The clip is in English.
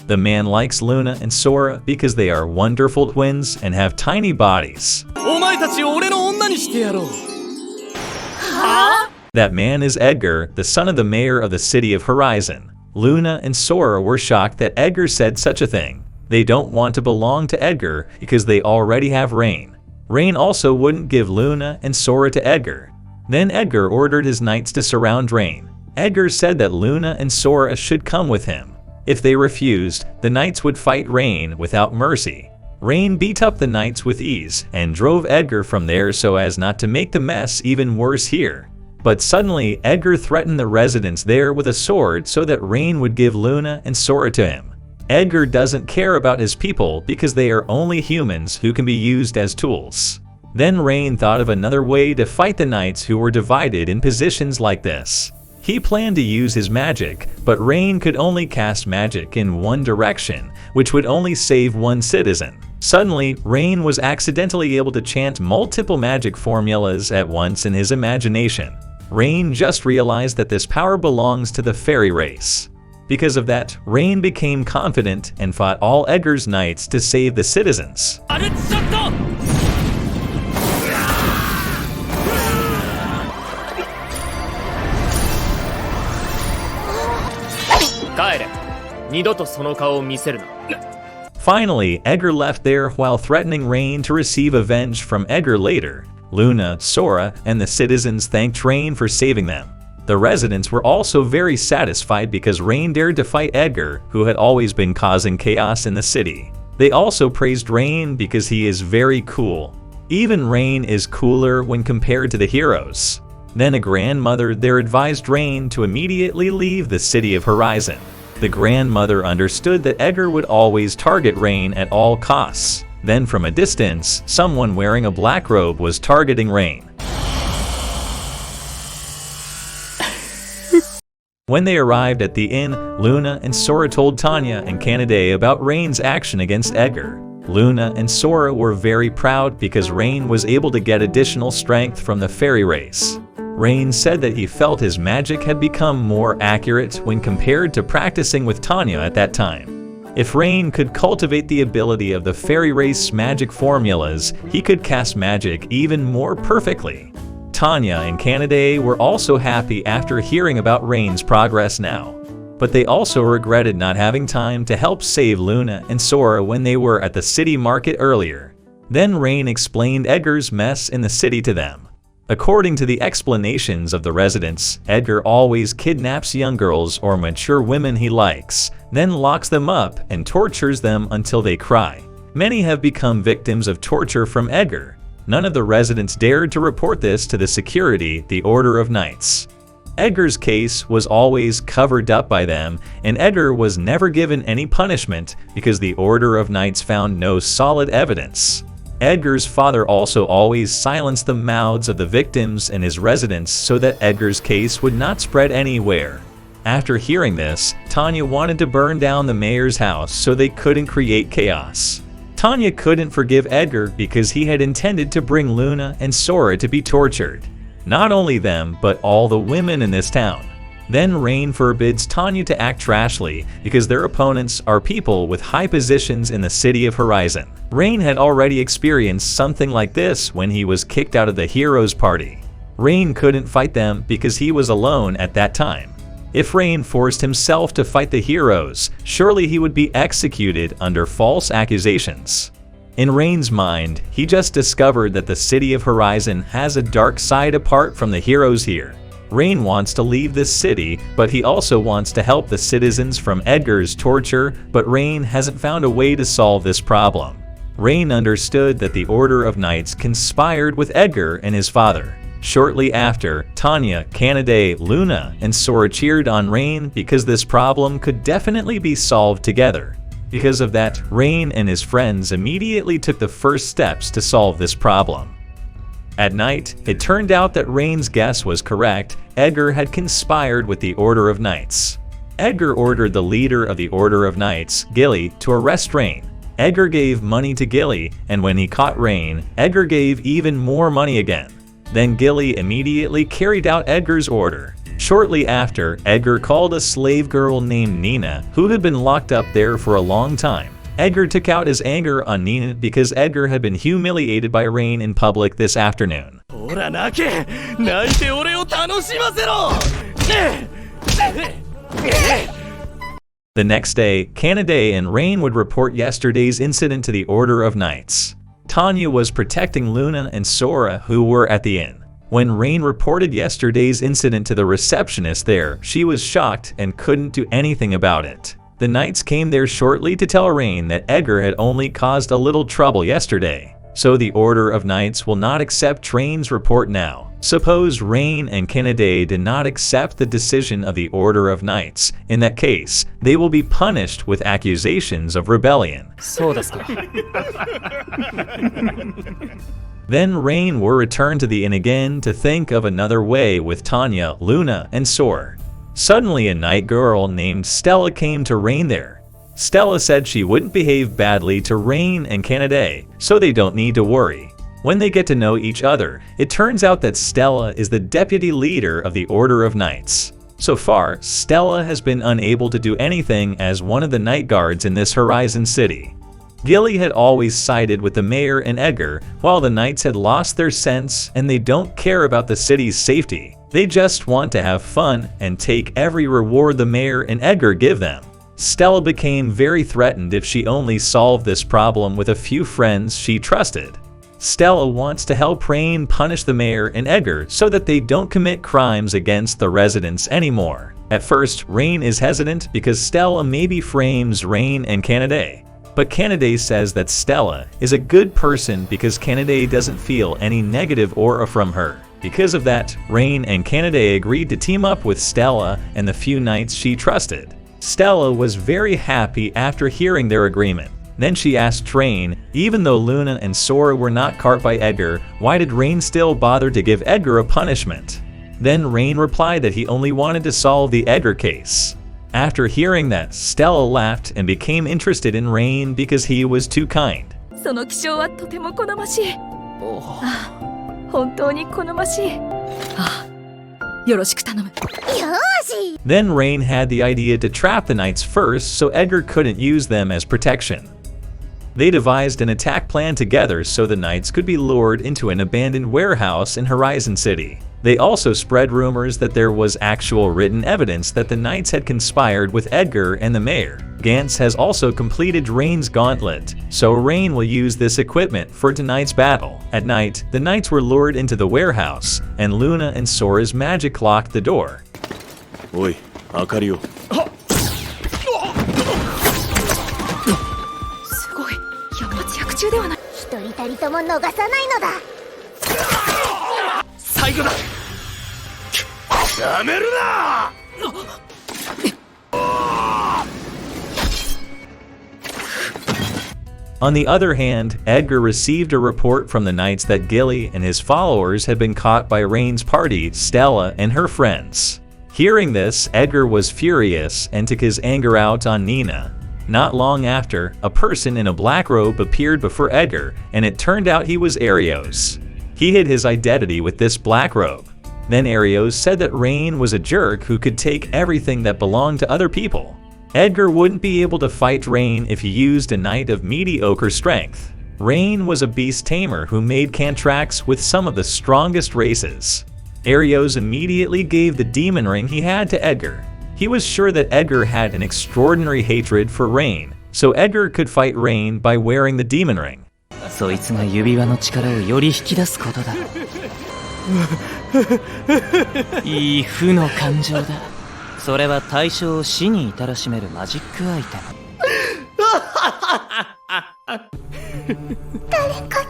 The man likes Luna and Sora because they are wonderful twins and have tiny bodies. That man is Edgar, the son of the mayor of the city of Horizon. Luna and Sora were shocked that Edgar said such a thing. They don't want to belong to Edgar because they already have Rain. Rain also wouldn't give Luna and Sora to Edgar. Then Edgar ordered his knights to surround Rain. Edgar said that Luna and Sora should come with him. If they refused, the knights would fight Rain without mercy. Rain beat up the knights with ease and drove Edgar from there so as not to make the mess even worse here. But suddenly, Edgar threatened the residents there with a sword so that Rain would give Luna and Sora to him. Edgar doesn't care about his people because they are only humans who can be used as tools. Then Rain thought of another way to fight the knights who were divided in positions like this. He planned to use his magic, but Rain could only cast magic in one direction, which would only save one citizen. Suddenly, Rain was accidentally able to chant multiple magic formulas at once in his imagination. Rain just realized that this power belongs to the fairy race. Because of that, Rain became confident and fought all Edgar's knights to save the citizens. Finally, Edgar left there while threatening Rain to receive revenge from Edgar later. Luna, Sora, and the citizens thanked Rain for saving them. The residents were also very satisfied because Rain dared to fight Edgar, who had always been causing chaos in the city. They also praised Rain because he is very cool. Even Rain is cooler when compared to the heroes. Then a grandmother there advised Rain to immediately leave the city of Horizon. The grandmother understood that Edgar would always target Rain at all costs. Then from a distance, someone wearing a black robe was targeting Rain. When they arrived at the inn, Luna and Sora told Tanya and Kanade about Rain's action against Edgar. Luna and Sora were very proud because Rain was able to get additional strength from the fairy race. Rain said that he felt his magic had become more accurate when compared to practicing with Tanya at that time. If Rain could cultivate the ability of the fairy race magic formulas, he could cast magic even more perfectly. Tanya and Kanade were also happy after hearing about Rain's progress now. But they also regretted not having time to help save Luna and Sora when they were at the city market earlier. Then Rain explained Edgar's mess in the city to them. According to the explanations of the residents, Edgar always kidnaps young girls or mature women he likes, then locks them up and tortures them until they cry. Many have become victims of torture from Edgar. None of the residents dared to report this to the security, the Order of Knights. Edgar's case was always covered up by them, and Edgar was never given any punishment because the Order of Knights found no solid evidence. Edgar's father also always silenced the mouths of the victims and his residents so that Edgar's case would not spread anywhere. After hearing this, Tanya wanted to burn down the mayor's house so they couldn't create chaos. Tanya couldn't forgive Edgar because he had intended to bring Luna and Sora to be tortured. Not only them, but all the women in this town. Then Rain forbids Tanya to act rashly because their opponents are people with high positions in the city of Horizon. Rain had already experienced something like this when he was kicked out of the heroes party. Rain couldn't fight them because he was alone at that time. If Rain forced himself to fight the heroes, surely he would be executed under false accusations. In Rain's mind, he just discovered that the city of Horizon has a dark side apart from the heroes here. Rain wants to leave this city, but he also wants to help the citizens from Edgar's torture, but Rain hasn't found a way to solve this problem. Rain understood that the Order of Knights conspired with Edgar and his father. Shortly after, Tanya, Kanade, Luna, and Sora cheered on Rain because this problem could definitely be solved together. Because of that, Rain and his friends immediately took the first steps to solve this problem. At night, it turned out that Rain's guess was correct. Edgar had conspired with the Order of Knights. Edgar ordered the leader of the Order of Knights, Gilly, to arrest Rain. Edgar gave money to Gilly, and when he caught Rain, Edgar gave even more money again. Then Gilly immediately carried out Edgar's order. Shortly after, Edgar called a slave girl named Nina, who had been locked up there for a long time. Edgar took out his anger on Nina because Edgar had been humiliated by Rain in public this afternoon. The next day, Kanade and Rain would report yesterday's incident to the Order of Knights. Tanya was protecting Luna and Sora, who were at the inn. When Rain reported yesterday's incident to the receptionist there, she was shocked and couldn't do anything about it. The Knights came there shortly to tell Rain that Edgar had only caused a little trouble yesterday. So the Order of Knights will not accept Rain's report now. Suppose Rain and Kanade did not accept the decision of the Order of Knights. In that case, they will be punished with accusations of rebellion. Then Rain will return to the inn again to think of another way with Tanya, Luna, and Sora. Suddenly a night girl named Stella came to Rain there. Stella said she wouldn't behave badly to Rain and Kanade, so they don't need to worry. When they get to know each other, it turns out that Stella is the deputy leader of the Order of Knights. So far, Stella has been unable to do anything as one of the night guards in this Horizon City. Gilly had always sided with the mayor and Edgar, while the Knights had lost their sense and they don't care about the city's safety. They just want to have fun and take every reward the mayor and Edgar give them. Stella became very threatened if she only solved this problem with a few friends she trusted. Stella wants to help Rain punish the mayor and Edgar so that they don't commit crimes against the residents anymore. At first, Rain is hesitant because Stella maybe frames Rain and Kanade. But Kanade says that Stella is a good person because Kanade doesn't feel any negative aura from her. Because of that, Rain and Kanade agreed to team up with Stella and the few Knights she trusted. Stella was very happy after hearing their agreement. Then she asked Rain, even though Luna and Sora were not caught by Edgar, why did Rain still bother to give Edgar a punishment? Then Rain replied that he only wanted to solve the Edgar case. After hearing that, Stella laughed and became interested in Rain because he was too kind. Then Rain had the idea to trap the Knights first so Edgar couldn't use them as protection. They devised an attack plan together so the Knights could be lured into an abandoned warehouse in Horizon City. They also spread rumors that there was actual written evidence that the Knights had conspired with Edgar and the mayor. Gantz has also completed Rain's gauntlet, so Rain will use this equipment for tonight's battle. At night, the Knights were lured into the warehouse, and Luna and Sora's magic locked the door. Oi, Akariを。最後だ。やめるな。On the other hand, Edgar received a report from the Knights that Gilly and his followers had been caught by Rain's party, Stella and her friends. Hearing this, Edgar was furious and took his anger out on Nina. Not long after, a person in a black robe appeared before Edgar, and it turned out he was Arios. He hid his identity with this black robe. Then Arios said that Rain was a jerk who could take everything that belonged to other people. Edgar wouldn't be able to fight Rain if he used a knight of mediocre strength. Rain was a beast tamer who made contracts with some of the strongest races. Arios immediately gave the demon ring he had to Edgar. He was sure that Edgar had an extraordinary hatred for Rain, so Edgar could fight Rain by wearing the demon ring. そいつが指輪の力をより引き出すことだ。いい負の感情だ。それは対象を死に至らしめるマジックアイテム。誰か